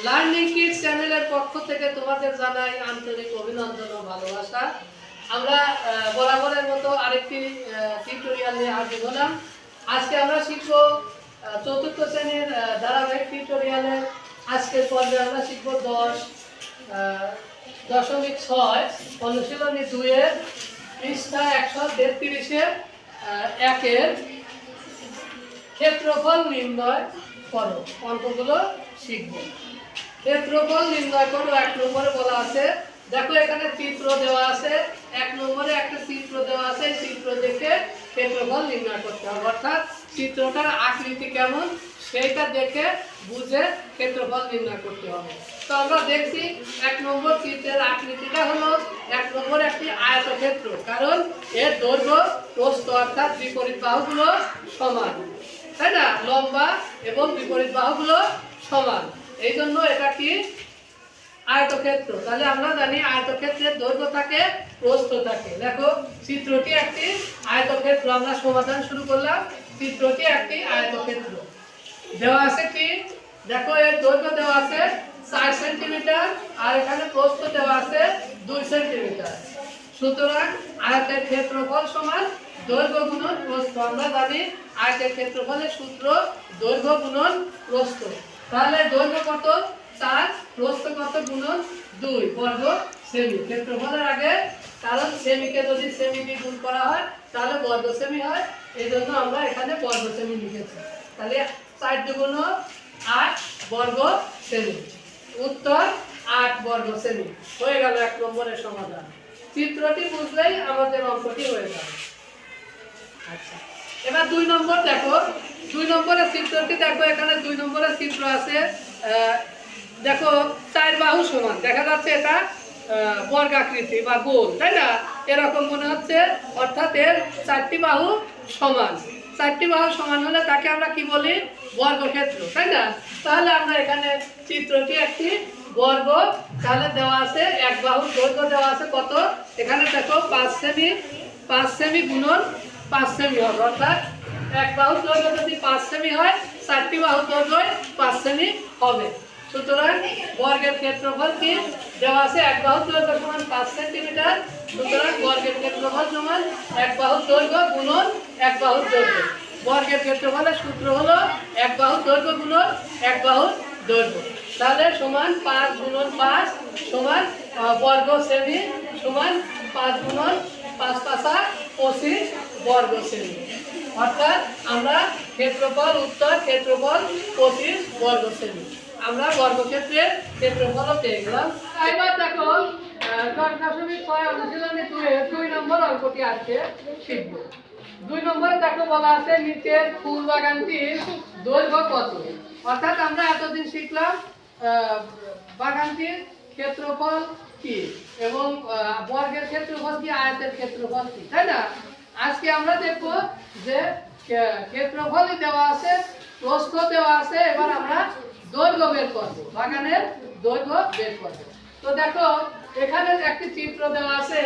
Learning kids চ্যানেলের পক্ষ থেকে তোমাদের জানাই আন্তরিক অভিনন্দন ও ভালোবাসা। আমরা বরাবরের মতো আরেকটি টিউটোরিয়াল নিয়ে হাজির হলাম। আজকে আমরা শিখব চতুর্থ শ্রেণীর ধারাবাহিক টিউটোরিয়ালের আজকের পর্বে আমরা শিখব 10.6 অনুশীলনী 2-এর পৃষ্ঠা 133-এর 1-এর ক্ষেত্রফল নির্ণয় করো। অঙ্কগুলো শিখব। ক্ষেত্রফল নির্ণয় করো 1 নম্বরে বলা আছে। দেখো এখানে চিত্র দেওয়া আছে, 1 নম্বরে একটা চিত্র দেওয়া আছে। চিত্র দেখে ক্ষেত্রফল নির্ণয় করতে হবে, অর্থাৎ চিত্রটার আকৃতি কেমন সেইটা দেখে বুঝে ক্ষেত্রফল নির্ণয় করতে হবে। তো আমরা দেখছি 1 নম্বর চিত্রের আকৃতিটা হলো 1 নম্বর একটি আয়তক্ষেত্র, কারণ এর দৈর্ঘ্য প্রস্থ অর্থাৎ বিপরীত বাহুগুলো সমান, তাই না? লম্বা এবং বিপরীত বাহুগুলো সমান, এই জন্য এটা কি আয়তক্ষেত্র। তাহলে আমরা জানি আয়তক্ষেত্রের দৈর্ঘ্য থাকে, প্রস্থ থাকে। দেখো চিত্রটি একটি আয়তক্ষেত্র। আমরা সমাধান শুরু করলাম। চিত্রটি একটি আয়তক্ষেত্র। দেওয়া আছে কি, দেখো এর দৈর্ঘ্য দেওয়া আছে 4 সেন্টিমিটার আর এখানে প্রস্থ দেওয়া আছে 2 সেন্টিমিটার। সুতরাং আয়তের ক্ষেত্রফল সমান দৈর্ঘ্য গুণন প্রস্থ। আমরা জানি আয়তের ক্ষেত্রফলের সূত্র দৈর্ঘ্য গুণন প্রস্থ। তাহলে দৈর্ঘ্য কত 4, প্রস্থ কত গুণন 2 বর্গ সেমি। ক্ষেত্রফলের আগে, কারণ সেমিকে যদি সেমি দিয়ে গুণ করা হয় তাহলে বর্গ সেমি হয়, এই জন্য আমরা এখানে বর্গ সেমি লিখেছি। তাহলে 4 দুগুণ 8 বর্গ সেমি। উত্তর 8 বর্গ সেমি। হয়ে গেল 1 নম্বরের সমাধান। চিত্রটি বুঝলেই আমাদের অঙ্কটি হয়ে যাবে। আচ্ছা, এবার 2 নম্বর দেখো। 2 নম্বরের চিত্রটি দেখো, এখানে 2 নম্বরের চিত্র আছে। দেখো 4 বাহু সমান, দেখা যাচ্ছে এটা বর্গাকৃতি বা গোল, তাই না? এরকম মনে হচ্ছে, অর্থাৎ এর 4টি বাহু সমান। 4টি বাহু সমান হলে তাকে আমরা কি বলি? বর্গক্ষেত্র, তাই না? তাহলে আমরা এখানে চিত্রটি একটি বর্গ। তাহলে দেওয়া আছে 1 বাহুর দৈর্ঘ্য দেওয়া আছে কত, এখানে দেখো 5 সেমি। 5 সেমি গুণন 5 সেমি হবে, অর্থাৎ 1 বাহুর দৈর্ঘ্য যদি 5 সেমি হয়, 4টি বাহুর দৈর্ঘ্য 5 সেমি হবে। সুতরাং বর্গের ক্ষেত্রফল কি দেওয়া আছে? 1 বাহুর দৈর্ঘ্য সমান 5 সেন্টিমিটার। সুতরাং বর্গের ক্ষেত্রফল সমান 1 বাহুর দৈর্ঘ্য গুণন 1 বাহুর দৈর্ঘ্য। বর্গের ক্ষেত্রফলের সূত্র হলো 1 বাহুর দৈর্ঘ্য গুণন 1 বাহুর দৈর্ঘ্য। তাহলে সমান 5 গুণন 5 সমান বর্গ সেমি সমান 5 গুণন 5 5 25 বর্গ সেমি। অর্থাৎ আমরা ক্ষেত্রফল, উত্তর ক্ষেত্রফল 25 বর্গ সেমি। আমরা বর্গক্ষেত্রের ক্ষেত্রফল পেয়ে গেলাম। এবার দেখো 10.6 অনুশীলনী 2 নম্বর অঙ্কটি আছে, শিখব। 2 নম্বরে দেখো বলা আছে নিচের ফুল বাগানটির দৈর্ঘ্য কত। অর্থাৎ আমরা এতদিন শিখলাম বাগানটির ক্ষেত্রফল কি এবং বর্গের ক্ষেত্রফল কি, আয়তের ক্ষেত্রফল কি, তাই না? আজকে আমরা দেখব যে ক্ষেত্রফলই দেওয়া আছে, প্রস্থ দেওয়া আছে। এবার আমরা দৈর্ঘ্য বের করব, বাগানের দৈর্ঘ্য বের করব। তো দেখো এখানে একটি চিত্র দেওয়া আছে,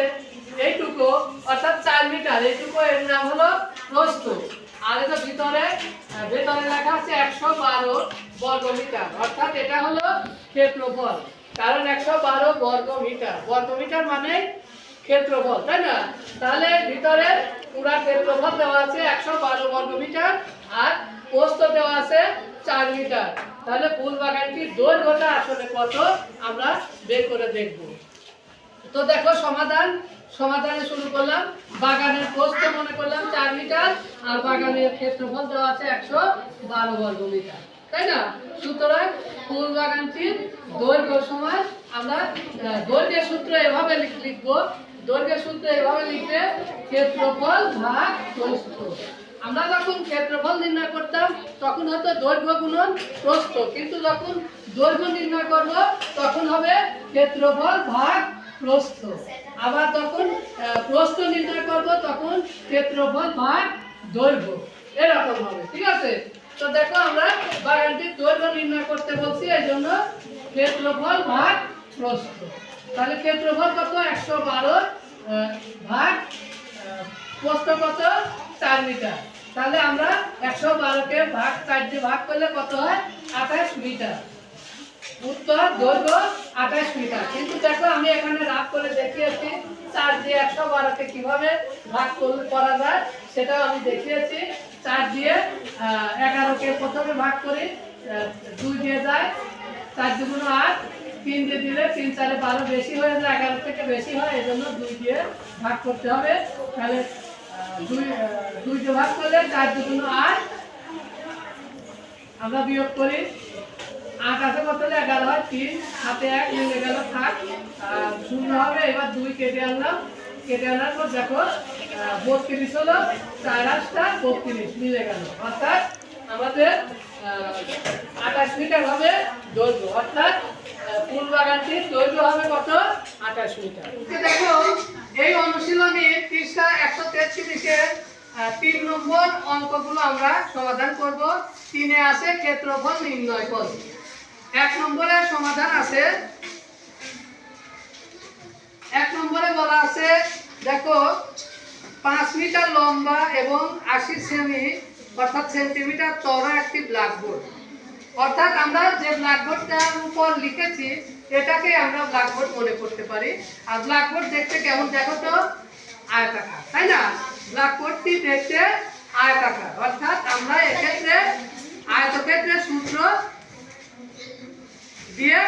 এইটুকু অর্থাৎ 4 মিটার, এইটুকু এর নাম হলো প্রস্থ। আর এটা ভিতরে লেখা আছে 112 বর্গ মিটার, অর্থাৎ এটা হলো ক্ষেত্রফল, কারণ 112 বর্গ মিটার। বর্গ মিটার মানে ক্ষেত্রফল, তাই না? তাহলে ভিতরে পুরা ক্ষেত্রফল দেওয়া আছে 112 বর্গ মিটার আর প্রস্থ দেওয়া আছে 4 মিটার। তাহলে ফুল বাগানটির দৈর্ঘ্যটা আসলে কত আমরা বের করে দেখব। তো দেখো সমাধানে শুরু করলাম। বাগানের প্রস্থ মনে করলাম 4 মিটার আর বাগানের ক্ষেত্রফল দেওয়া আছে 112 বর্গ মিটার, তাই না? সুতরাং ফুল বাগানটির দৈর্ঘ্য সমান, আমরা দৈর্ঘ্যের সূত্র এভাবে লিখব। দৈর্ঘ্যের সূত্র এভাবে লিখবে ক্ষেত্রফল ভাগ প্রস্থ। আমরা যখন ক্ষেত্রফল নির্ণয় করতাম তখন হতো দৈর্ঘ্য গুণন প্রস্থ, কিন্তু যখন দৈর্ঘ্য নির্ণয় করব তখন হবে ক্ষেত্রফল ভাগ প্রস্থ। আবার তখন প্রস্থ নির্ণয় করব তখন ক্ষেত্রফল ভাগ দৈর্ঘ্য, এরকম হবে, ঠিক আছে? তো দেখো আমরা বাগানটির দৈর্ঘ্য নির্ণয় করতে বলছি, এই জন্য ক্ষেত্রফল ভাগ প্রস্থ। তাহলে ক্ষেত্রফল কত? 112 ভাগ প্রস্থ কত? 4 মিটার। তাহলে আমরা 112কে ভাগ 4 দিয়ে ভাগ করলে কত হয়? 28 মিটার। উত্তর দৈর্ঘ্য 28 মিটার। কিন্তু দেখো আমি এখানে রাগ করে দেখিয়েছি 4 দিয়ে 112কে কিভাবে ভাগ করা যায় সেটাও আমি দেখিয়েছি। 4 দিয়ে 11কে প্রথমে ভাগ করি, 2 দিয়ে যায়, 4 দুগুণ 8, 3 দিয়ে দিলে 3 4 12 বেশি হয়ে যায়, 11 থেকে বেশি হয়, এজন্য 2 দিয়ে ভাগ করতে হবে। তাহলে 2 দিয়ে ভাগ করলে 4 দুগুণ 8, আমরা বিয়োগ করি, 8 আছে কত হলে 11 হয়, 3 হাতে 1 মিলে গেল, থাক, 0 হবে। এবার 2 কেটে আনলাম, কেটে আনার পর দেখো 32 হলো, 4 8টা 32 মিলে গেল, অর্থাৎ আমাদের 28 মিটার হবে দৈর্ঘ্য, অর্থাৎ ফুল বাগানটির দৈর্ঘ্য হবে কত? 28 মিটার। দেখো এই অনুশীলনী পৃষ্ঠা 133-এর 3 নম্বর অঙ্কগুলো আমরা সমাধান করব। 3-এ আছে ক্ষেত্রফল নির্ণয় করো। 1 নম্বরের সমাধান আছে, 1 নম্বরে বলা আছে দেখো 5 মিটার লম্বা এবং 80 সেমি অর্থাৎ সেন্টিমিটার চওড়া একটি ব্ল্যাকবোর্ড। অর্থাৎ আমরা যে ব্ল্যাকবোর্ডটার উপর লিখেছি এটাকে আমরা ব্ল্যাকবোর্ড মনে করতে পারি। আর ব্ল্যাকবোর্ড দেখতে কেমন দেখো তো? আয়তাকার, তাই না? ব্ল্যাকবোর্ডটি দেখতে আয়তাকার, অর্থাৎ আমরা এক্ষেত্রে আয়তক্ষেত্রের সূত্র দিয়ে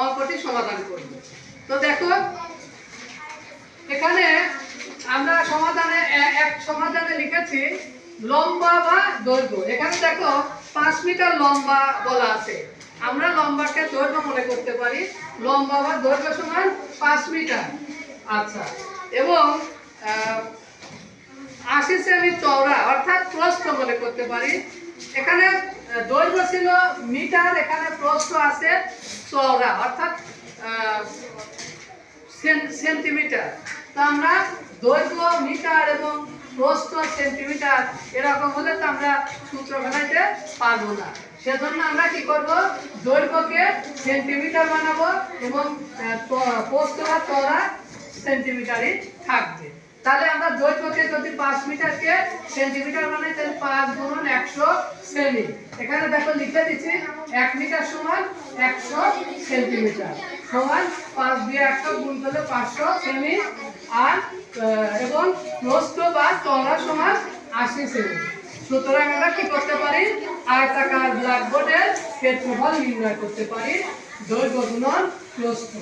অঙ্কটি সমাধান করব। তো দেখো এখানে আমরা সমাধানে লিখেছি লম্বা বা দৈর্ঘ্য। এখানে দেখো 5 মিটার লম্বা বলা আছে, আমরা লম্বাকে দৈর্ঘ্য মনে করতে পারি, লম্বা বা দৈর্ঘ্য সমান 5 মিটার। আচ্ছা, এবং 80 সেমি চওড়া অর্থাৎ প্রস্থ মনে করতে পারি। এখানে দৈর্ঘ্য ছিল মিটার, এখানে প্রস্থ আছে চওড়া অর্থাৎ সেন্টিমিটার। তো আমরা দৈর্ঘ্য মিটার এবং প্রস্থ সেন্টিমিটার এরকম হলে তো আমরা সূত্র ফেলাইতে পারবো না, সেজন্য আমরা কি করব? দৈর্ঘ্যকে সেন্টিমিটার বানাবো এবং প্রস্থ বা চওড়া সেন্টিমিটারই থাকবে। তাহলে আমরা দৈর্ঘ্যকে যদি 5 মিটারকে সেন্টিমিটার বানাই তাহলে 5 গুণন 100 সেমি। এখানে দেখো লিখে দিচ্ছি 1 মিটার সমান 100 সেন্টিমিটার সমান 5 দিয়ে 100 গুণ করলে 500 সেমি, আর এবং প্রস্থ বা চওড়া সমান 80 সেমি। সুতরাং আমরা কি করতে পারি? আয়তাকার ব্ল্যাকবোর্ডের ক্ষেত্রফল নির্ণয় করতে পারি দৈর্ঘ্য গুণন প্রস্থ।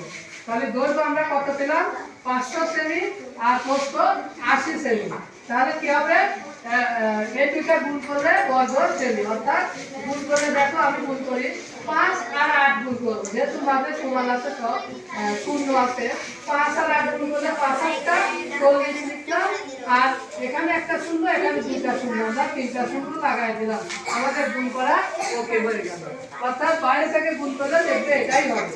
তাহলে দৈর্ঘ্য আমরা কত পেলাম? 500 সেমি আর প্রস্থ 80 সেমি। তাহলে কি হবে? এই দুইটা গুণ করলে বর্গ সেমি, অর্থাৎ গুণ করলে দেখো আমি গুণ করি 5 আর 8 গুণ করব, যেহেতু ভাবে সমান আছে সব শূন্য আছে, 5 আর 8 গুণ করলে 5 8টা 40 লিখলাম, আর এখানে একটা শূন্য, এখানে দুইটা শূন্য, আমরা তিনটা শূন্য লাগাই দিলাম, আমাদের গুণ করা ওকে হয়ে গেল। অর্থাৎ বাইরে থেকে গুণ করলে দেখবে এটাই হবে।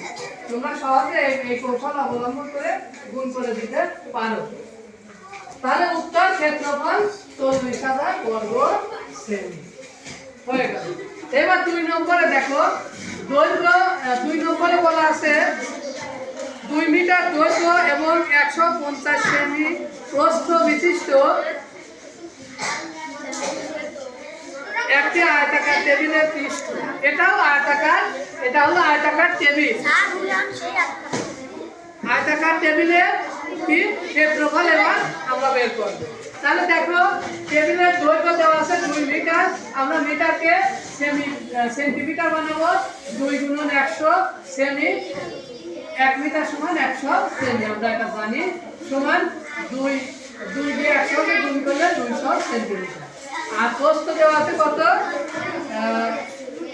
তোমরা সহজে এই কৌশল অবলম্বন করে গুণ করে দিতে পারো। তাহলে উত্তর ক্ষেত্রফল 40,000 বর্গ সেমি হয়ে গেল। এবার 2 নম্বরে দেখো দৈর্ঘ্য, 2 নম্বরে বলা আছে 2 মিটার দৈর্ঘ্য এবং 150 সেমি প্রস্থ বিশিষ্ট একটি আয়তাকার টেবিলের পৃষ্ঠ। এটাও আয়তাকার, এটা হলো আয়তাকার টেবিল। আয়তাকার টেবিলের কি ক্ষেত্রফল এবার আমরা বের করব। তাহলে দেখো টেবিলের দৈর্ঘ্য দেওয়া আছে 2 মিটার, আমরা মিটারকে সেন্টিমিটার বানাবো। 2 গুণন 100 সেমি, 1 মিটার সমান 100 সেমি, আমরা এটা জানি, সমান 2 দিয়ে 100 কে গুণ করলে 200 সেন্টিমিটার। আর প্রস্থ দেওয়া আছে কত?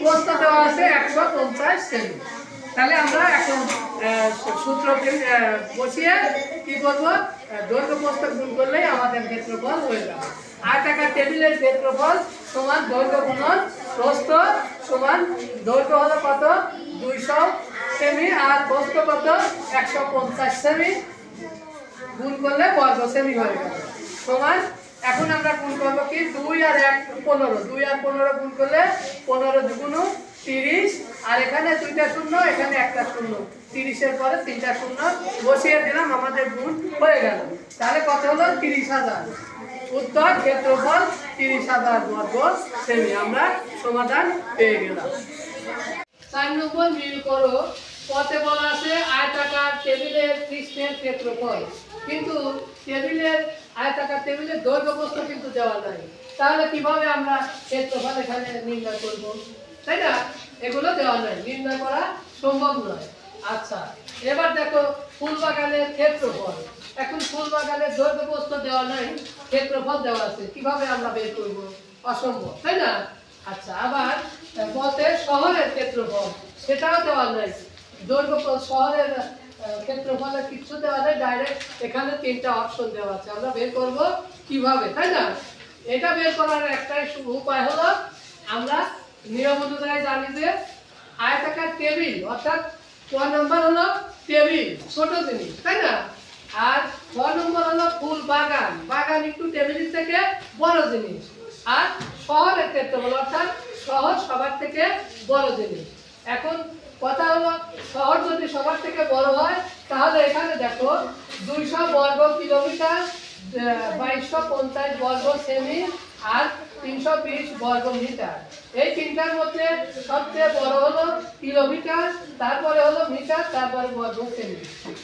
প্রস্থ দেওয়া আছে 150 সেমি। তাহলে আমরা এখন সূত্র বসিয়ে কি করব? দৈর্ঘ্য প্রস্থ গুণ করলেই আমাদের ক্ষেত্রফল হয়ে যাবে। আয়তাকার টেবিলের ক্ষেত্রফল সমান দৈর্ঘ্য গুণন প্রস্থ সমান দৈর্ঘ্য হলো কত? 200 সেমি আর প্রস্থ কত? 150 সেমি, গুণ করলে বর্গ সেমি হয়ে গেল সমান। এখন আমরা গুণ করব কি? 2 আর 1 15, 2 আর 15 গুণ করলে 15 দুগুণ 30, আর এখানে দুইটা শূন্য, এখানে একটা শূন্য, 30 এর পরে তিনটা শূন্য বসিয়ে দিলাম, আমাদের গুণ হয়ে গেল। তাহলে কত হলো? 30,000। উত্তর ক্ষেত্রফল 30,000 বর্গ সেমি। আমরা সমাধান পেয়ে গেলাম। 4 নম্বর মিল করো। পথে বলা আছে আয়তাকার টেবিলের পৃষ্ঠের ক্ষেত্রফল, কিন্তু আয়তাকার টেবিলের দৈর্ঘ্য প্রস্থ কিন্তু দেওয়া নাই। তাহলে কিভাবে আমরা ক্ষেত্রফল এখানে নির্ণয় করব? তাই না, এগুলো দেওয়া নাই, নির্ণয় করা সম্ভব নয়। আচ্ছা, এবার দেখো ফুল বাগানের ক্ষেত্রফল। এখন ফুল বাগানের দৈর্ঘ্য প্রস্থ দেওয়া নাই, ক্ষেত্রফল দেওয়া আছে, কিভাবে আমরা বের করব? অসম্ভব, তাই না? আচ্ছা, আবার বলতে শহরের ক্ষেত্রফল, সেটাও দেওয়া নাই, দৈর্ঘ্য শহরের ক্ষেত্রফলের কিছু দেওয়া নেই, ডাইরেক্ট এখানে 3টা অপশন দেওয়া আছে। আমরা বের করব কিভাবে, তাই না? এটা বের করার একটাই উপায় হলো, আমরা নিয়ম অনুযায়ী জানি যে আয়তাকার টেবিল, অর্থাৎ 1 নম্বর হলো টেবিল, ছোট জিনিস, তাই না? আর 6 নম্বর হলো ফুল বাগান, বাগান একটু টেবিলের থেকে বড় জিনিস। আর শহরের ক্ষেত্রফল, অর্থাৎ শহর সবার থেকে বড় জিনিস। এখন কথা হলো, শহর যদি সবার থেকে বড় হয়, তাহলে এখানে দেখো 200 বর্গ কিলোমিটার, 2250 বর্গ সেমি আর 320 বর্গ মিটার। এই তিনটার মধ্যে সবচেয়ে বড় হলো কিলোমিটার, তারপরে হলো মিটার, তারপরে বর্গ সেমি।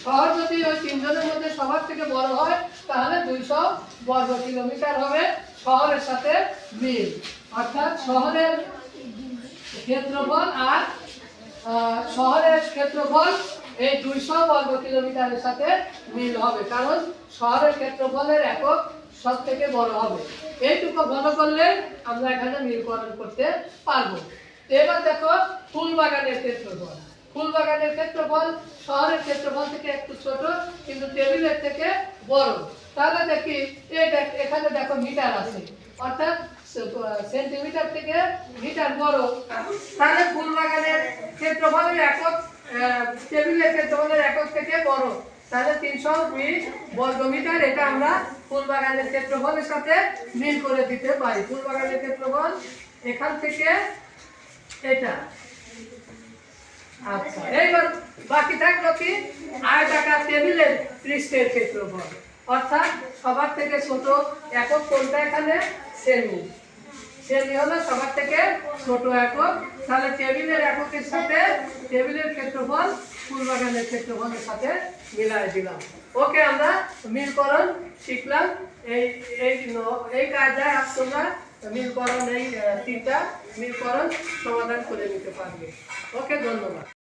শহর যদি ওই তিনজনের মধ্যে সবার থেকে বড় হয়, তাহলে 200 বর্গ কিলোমিটার হবে শহরের সাথে মিল। অর্থাৎ শহরের ক্ষেত্রফল আর শহরের ক্ষেত্রফল এই 200 বর্গ কিলোমিটারের সাথে মিল হবে, কারণ শহরের ক্ষেত্রফলের একক সব থেকে বড় হবে। এইটুকু ভালো করলে আমরা এখানে মিলকরণ করতে পারবো। এবার দেখো ফুল বাগানের ক্ষেত্রফল। ফুল বাগানের ক্ষেত্রফল শহরের ক্ষেত্রফল থেকে একটু ছোট, কিন্তু টেবিলের থেকে বড়। তাহলে দেখি এখানে দেখো মিটার আছে, অর্থাৎ সেন্টিমিটার থেকে মিটার বড়। তাহলে ফুল বাগানের ক্ষেত্রফলের একক টেবিলের ক্ষেত্রফলের একক থেকে বড়, তাহলে 320 বর্গ মিটার। এটা আমরা ফুল বাগানের ক্ষেত্রফলের সাথে মিল করে দিতে পারি। ফুল বাগানের ক্ষেত্রফল এখান থেকে এটা। আচ্ছা, এইবার বাকি থাকলো কি আয়তাকার টেবিলের পৃষ্ঠের ক্ষেত্রফল, অর্থাৎ সবার থেকে ছোট একক কোনটা? এখানে সেমি। সেমি হলো সবার থেকে ছোট একক। তাহলে টেবিলের এককের সাথে টেবিলের ক্ষেত্রফল ফুল বাগানের ক্ষেত্রফলের সাথে মিলাই দিলাম। ওকে, আমরা মিলকরণ শিখলাম। এই কায়দায় তোমরা মিলকরণ, এই 3টা মিলকরণ সমাধান করে নিতে পারবে। ওকে, ধন্যবাদ।